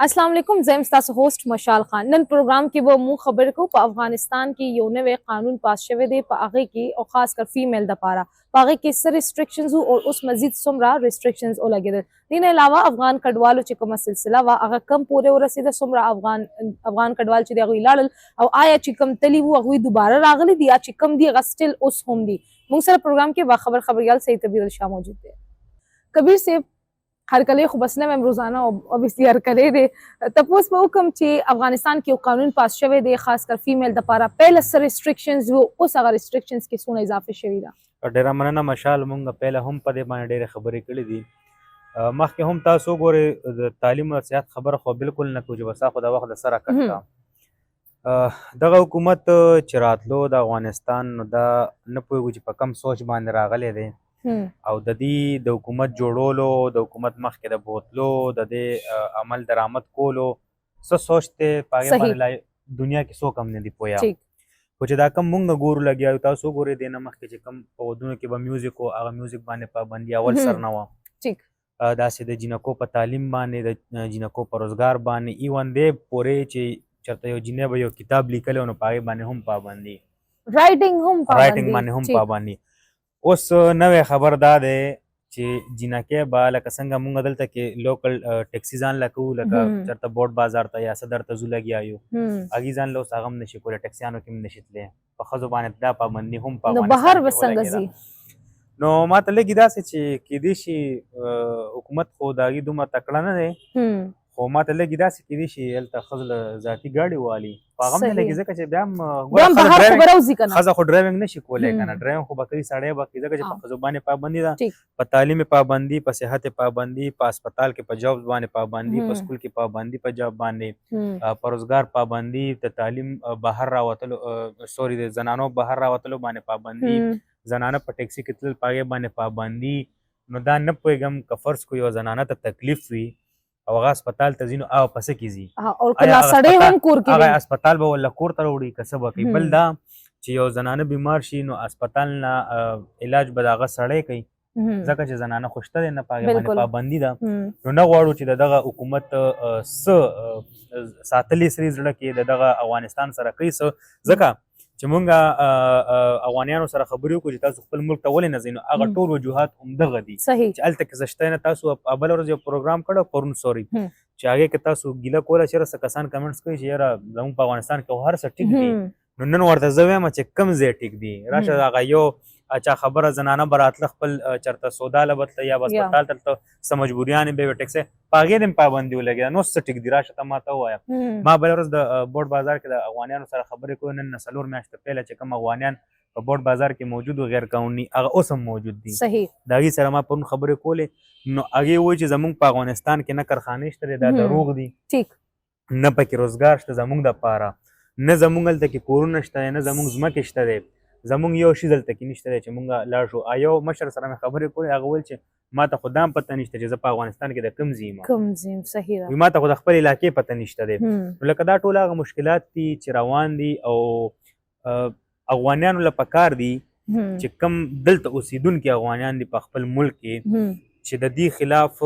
अस्सलाम वालेकुम ज़ैम ستاسو होस्ट मशाल खान नन प्रोग्राम کې به مو خبر کو په افغانستان کې یو نوې قانون پاس شوی دی په هغه کې او خاص کر فیمیل د پاره په هغه کې سر ریسټریکشنز او اوس مزید څومره ریسټریکشنز ولګیدل دین علاوه افغان کډوالو چې کومه سلسله وا هغه کم پورې ورسېده څومره افغان کډوال چې دی لاړل او آیا چې کم تلی وو هغه دوباره راغلي دي یا چې کم دی غسټل اوس هم دي موږ سره پروګرام کې با خبريال سید کبیر شاه موجود دی کبیر سے هر کله خو بس نه روزانه او اوبسلی هر کله دی تاسو په حکم چې افغانستان کې یو قانون پاس شوی دی خاص کر فیمیل د لپاره پهله سر ریسټریکشنز وو اوس هغه ریسټریکشنز کې څونه اضافه شوی دا ډیره مننه مشال مونږ پهله هم په دې باندې ډیره خبرې کړې دي مخکې هم تاسو ګورئ د تعلیم او صحت خبره خو بالکل نه کوو چې بس خو د وخت د سره کړه دغه حکومت چې راتلو د افغانستان نو دا نه پوهېږو چې په کم سوچ باندې راغلی دی او د دې د حکومت جوړولو د حکومت مخکې د بوتلو د دې عمل درآمد کولو څه سوچ دی په هغې باندې دنیا کې څوک هم نه دي پوهه خو چې دا کم مونږ ګورو لګیا یو تاسو ګورئ دې نه مخکې چې کم په ودونو کې به میوزیک و هغه میوزیک باندې پابندي اول سر نه وه داسې د جینکو په تعلیم باندې د جینکو په روزګار باندې ایون دې پورې چې چېرته یو جینۍ به یو کتاب لیکلی نو په هغې باندې هم پابندي رایټنګ باندې هم پابندي اوس نوې خبر دا دی چې جینکې به لکه څنګه مونږ دلته کې لوکل ټیکسي ځان له کوو لکه چېرته بوټ بازار ته یا صدر ته ځو لګیا یو هغې ځان له اوس هغه هم نشي کولی ټیکسیانو کې هم نشي تللی په ښځو باندې دا پابندي هم په افغانستان کې نو ما ته لږې داسې چې کیدای شي حکومت خو د هغې دومره تکړه نه دی خو ما ته لږې داسې کیدای شي هلته ښځو له ذاتي ګاډي والي په هغه هم نه لګي ځکه چې بیا هم ښځه خو ډرایوینګ نشي کولی که نه ډرایوینګ خو به کوي سړی به کوي ځکه چې په ښځو باندې پابندي ده په تعلیم پابندي په صحت پابندي په اسپتال کې په جاب باندې پابندي په سکول کې پابندي په جاب باندې په روزګار پابندي د تعلیم بهر راوتلو سوري د زنانو بهر راوتلو باندې پابندي زنانه په ټیکسي کې تلل په هغې باندې پابندي نو دا نه پوهېږم که فرض کو یو زنانه ته تکلیف وي او هغه اسپتال ته ځي نو هغه په څه کې ځي هغه اسپتال به ولله کور ته راوړي که څه به کوي بل دا چې یو زنانه بیمار شي نو اسپتال نه علاج به د هغه سړی کوي ځکه چې زنانه خو شته دی نه په هغې باندې پابندي ده نو نه غواړو چې د دغه حکومت څه ساتلي سري زړه کې د دغه افغانستان سره کوي څه ځکه چې مونږ افغانیانو سره خبرې وکړو چې تاسو خپل ملک ته ولې نه ځئ نو هغه ټول وجوهات همدغه دي چې هلته کې زه شته نه تاسو بله ورځ یو پروګرام کړی پرون سوري چې هغې کې تاسو ګیله کوله چې یاره څه کسان کمنټس کوي چې یاره زموږ په افغانستان کې هر څه ټیک دي نو نن ورته زه وایم چې کم ځای ټیک دي راشه هغه یو چا خبره زنانه به راتله خپل چېرته سودا له بتله یا به اسپتال ته تلته څه مجبوریانې به یې وې ټیکسۍ په هغې دې هم پابندي ولګېده نو څه ټیک دي راشه ته ما ته ووایه ما بله ورځ د بوټ بازار کې د افغانیانو سره خبرې کوو نن نه 4 میاشتې پهله چې کوم افغانیان په بوټ بازار کې موجود و غیر قانوني هغه اوس هم موجود دي د هغې سره ما پرون خبرې کولې نو هغې ووایي چې زموږ په افغانستان کې نه کارخانې شته دی دا دروغ دي نه پکې روزګار شته زموږ دپاره نه زموږ هلته کې کورونه شته دی نه زموږ ځمکې شته دی زموږ یو شي دلته کې نشته دی چې مونږ لاړ شو یو مشر سره مې خبرې کولې هغه ویل چې ما ته خو دا هم پته نشته چې زه په افغانستان کې د کوم ځای یم ما ته خو د خپل علاقې پته نشته دی نو لکه دا ټول هغه مشکلات دي چې روان دي او افغانیانو له پکار دي چې کم دلته اوسېدونکي افغانیان دي په خپل ملک کې چې د دې خلاف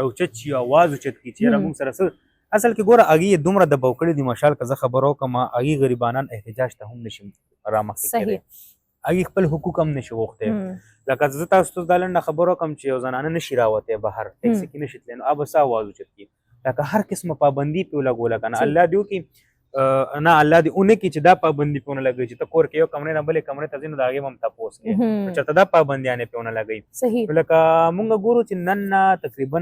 راوچت شي اواز اوچت کړي چې یاره مونږ سره څه اصل کې ګوره هغې دومره دباو کړي دي مشال که زه خبره وکړم هغې غریبانان احتجاج ته هم نشي رامخکې کېدی هغې خپل حقوق هم نشي غوښتی لکه زه تاسو ته دا لنډه خبره وکړم چې یو زنانه نشي راوتی بهر ټیکسي کې نشي تللی نو هغه به څه اواز اوچت کړي لکه هر قسمه پابندي پرې ولګوله که نه الله دې وکړي نه الله دې ونه کړي چې دا پابندي پرې ونه لګوي چې ته کور کې یو کمرې نه بلې کمرې ته ځې نو د هغې به هم تپوس کوې چېرته دا پابندیانې پرې ونه لګوي لکه مونږ ګورو چې نن نه تقریبا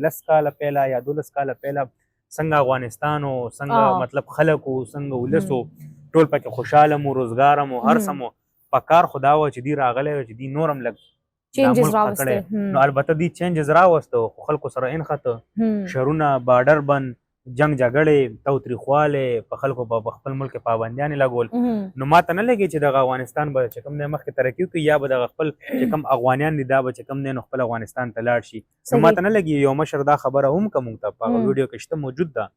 10 کاله پهله یا 12 کاله پهله څنګه افغانستان او څنګه مطلب خلک او څنګه ولس او ټول پکې خوشحاله مو روزګار مو هر څه مو په کار خو دا وه چې دوی راغلی و چې دوی نور هم لږ نو البته دوی چینجز راوسته خو خلکو سره انخته شهرونه بارډر بند جنګ جګړې تاوتریخوالی په خلکو په خپل ملک کې پابندیانې لګول نو ما ته نه لګي چې دغه افغانستان به چې کوم دی مخکې ترقي وکړي یا به دغه خپل چې کوم افغانیان دي دا به چې کوم دی نو خپل افغانستان ته لاړ شي نو ما ته نه لګي یو مشر دا خبره هم که مونږ ته په هغه ویډیو کې شته موجود ده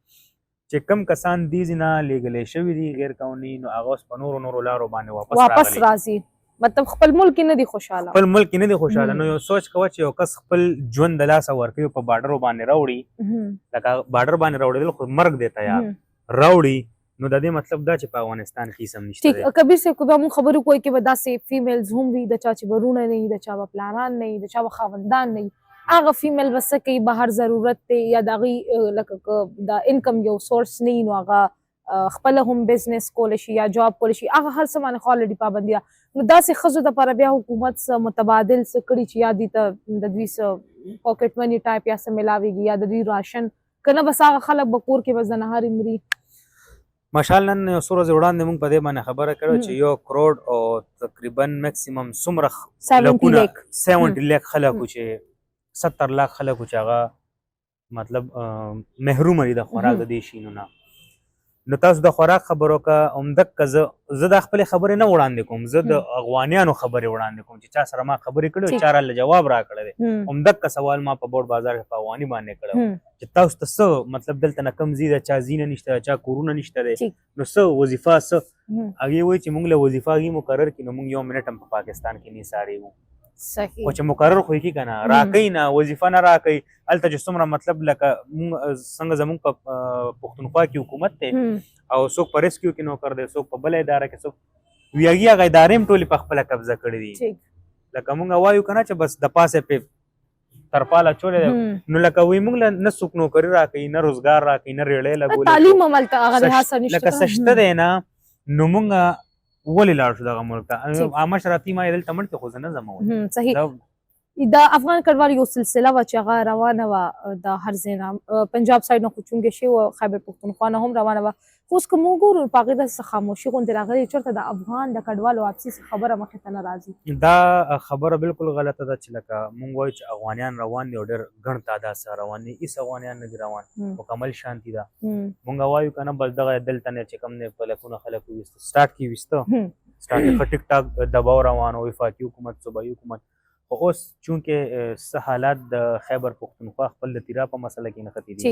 چې کوم کسان دې ځای نه لیږلی شوي دي غیر قانوني نو هغه اوس په نورو لارو باندې واپس راځي مطلب خپل ملک کې نه دي خوشاله خپل ملک کې نه دی خوشاله نو یو سوچ کوه چې یو کس خپل ژوند د لاسه ورکوي په بارډر باندې راوړي لکه بارډر باندې راوړېدل خو مرګ دی تیار راوړي نو د دې مطلب دا چې په افغانستان کې سم نشته ٹھیک کبیر صاحب کو موږ خبرو کوی کې به داسې فیمیلز هم وي د چا چې برونه نه وي د چا به پلانان نه وي د چا به خاوندان نه وي هغه فیمیل به څه کوي بهر ضرورت دی یا د هغې لکه د انکم یو سورس نه وي نو هغه خپله هم بزنس کولی شي یا جاب کولی شي هغه هر څه باندې خو الرډي پابندي ده نو داسې ښځو دپاره بیا حکومت څه متبادل څه کړي چې یا دوی ته د دوی څه پاکټ مني ټایپ یا څه میلاویږي یا د دوی راشن که نه بس هغه خلک به کور کې بس د نهارې مري مشال نن یو څو ورځې وړاندې موږ په دې باندې خبره کړې چې 1 کروڑ او تقریبا میکسیمم څومره 70 لک خلکو چې 70 لاک خلکو چې هغه مطلب محروم دي د خوراک د دې شینو نه نو تاسو د خوراک خبرو که عمدک زه د خپلې خبرې نه وړاندې کوم زه د افغانیانو خبرې وړاندې کوم چې چا سره ما خبرې کړې چا راله جواب راکړی دی عمدک سوال ما په بوډ بازار کې په افغاني باندې کړی چې تاسو ته څه مطلب دلته نه کم ځي د چا ځینه نشته چا کورونه نشته دی نو څه وظیفه څه هغې وایي چې موږ له وظیفه هغې مقرر کړي نو موږ یو منټ هم په پاکستان کې نه سارېږو خو چې مقرر خو یې کړي که نه راکوي نه وظیفه نه راکوي هلته چې څومره مطلب لکه موږ څنګه زموږ په پښتونخوا کې حکومت دی او څوک په ریسکیو کې نوکر دی څوک په بله اداره کې څوک ویاګي هغه ادارې هم ټولې په خپله قبضه کړي دي لکه موږ وایو که نه چې بس د پاسه پې ترپال اچولی دی نو لکه وایي موږ له نه څوک نوکري راکوي نه روزګار راکوي نه ریړۍ لګولې تعلیم هم هلته هغه لحاظ سره نشته لکه څه شته دی نه نو موږ ولې لاړ شو دغه ملک ته عامه شراطي ما یې دلته مړ کړې خو زه نه ځم صحیح د افغان کډوالو یو سلسله وه چې هغه روانه وه د هر ځای نه پنجاب سایډ نه خو چونګې شوې وه خیبر پښتونخوا نه هم روانه وه خو اوس که موږ ګورو په هغې داسې خاموشي غوندې راغلې چېرته د افغان د کډوالو واپسي خبره مخې ته نه راځي دا خبره بالکل غلطه ده چې لکه موږ وایو چې افغانیان روان دي او ډېر ګڼ تعداد سره روان دي هېڅ افغانیان نه دي روان مکمل شانتي ده موږ وایو که نه بس دغه دلته نه چې کوم دی په لکونه خلک وویسته سټارټ کې ویسته سټارټ کې ښه ټیک ټاک دباو روان و وفاقي حکومت صوبایي حکومت خو اوس چونکې څه حالات د خیبر پښتونخوا خپل د تیرا په مسله کې نښتي دي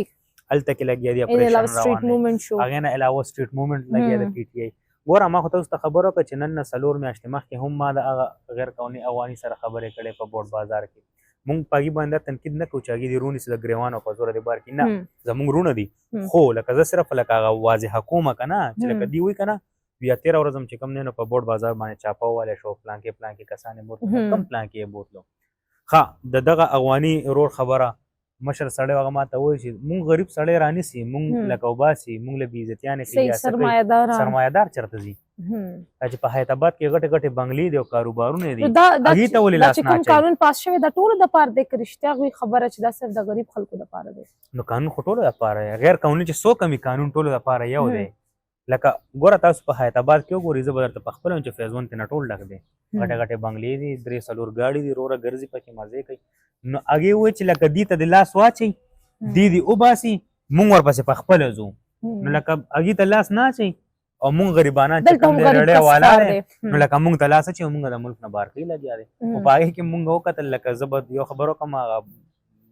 هلته کې لګیا دي اپریشن روان دی هغې نه علاوه سټریټ موومنټ لګیا د پی ټي آی ګوره ما خو تاسو ته خبره وکړه چې نن نه 4 میاشتې مخکې هم ما د هغه غیر قانوني افغاني سره خبرې کړې په بوډ بازار کې مونږ په هغې باندې تنقید نه کوو چې هغې دې رونیسي د ګریوانو په زوره د بار کې نه زمونږ رونه دي خو لکه زه صرف لکه هغه واضحه کومه که نه چې لکه دوی وایي که نه بیا 13 ورځ هم چې کوم دی نو په بوډ بازار باندې چاپه ووالی شو پلانکې کسان یې بوتلو کم پلانکې یې بوتلو ښه د دغه افغاني رور خبره مشر سړی هغه ماته وایي چې مونږ غریب سړی رانیسي مونږ لکه وباسي مونږ له بېعزتیانې کوي سرمایهدار چېرته ځي چې په حیات آباد کې غټې غټې بنګلې دي او کاروبارونه دي هغې ته ولې لاس نه اچوي قانون پاس شوی د ټولو دپاره دی که رښتیا هغوی خبره چې دا صرف د غریب خلکو دپاره دی نو قانون خو ټولو دپاره دی غیر قانوني چې څوک هم قانون ټولو دپاره یو دی لکه ګوره تاسو په حیات آباد کې وګورئ زه به درته پخپله وایم چې فیض 1 ته نه ټول ډک دی غټې غټې بنګلې دي 3-4 ګاډي دي روره ګرځي پکې مزې کوي نو هغې ووایي چې لکه دې ته د لاس واچوي دې وباسي مونږ ورپسې پخپله ځو نو لکه هغې ته لاس نه اچوي او مونږ غریبانان چې کوم دی رړی والا دی نو لکه مونږ ته لاس اچوي مونږ د ملک نه بار کوي لګیا دی خو په هغې کې مونږ وکتل لکه زه به یو خبر وکړم هغه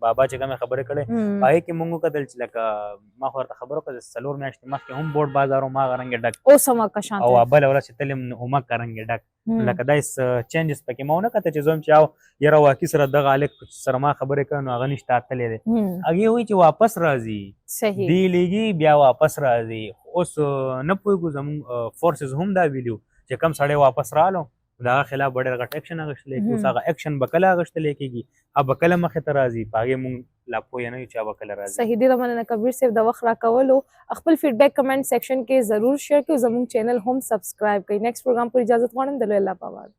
بابا چې کومې خبرې کړې په هغې کې مونږ وکتل چې لکه ما خو ورته خبره وکړه 4 میاشتې مخکې هم بوډ بازار هم هغه رنګې ډک اوس هم هغه شانته او بله ورځ چې تلم نو هماغه رنګې ډک لکه دا هېڅ چینجز پکې ما ونه کته چې زه هم چې او یاره واقعي سره دغه هلک سره ما خبرې کړې نو هغه نشته تللی دی هغې وایي چې واپس راځي دی لیږي بیا واپس راځي اوس نه پوهېږو زموږ فورسز هم دا ویلي چې کم سړی واپس رالو د هغه خلاف به ډېر غټ اکشن اخیستلی کېږي اوس هغه اکشن به کله اخیستلی کېږي هغه به کله مخې ته راځي په هغې مونږ لا پوهه نه یو چې هغه به کله راځي صحیح ډېره مننه کبیر صاحب د وخت راکولو خپل فیډبیک کمنټ سیکشن کې ضرور شیر کړئ زموږ چینل هم سبسکرایب کړئ نیکسټ پروګرام پر اجازت غواړم د لوی الله په امان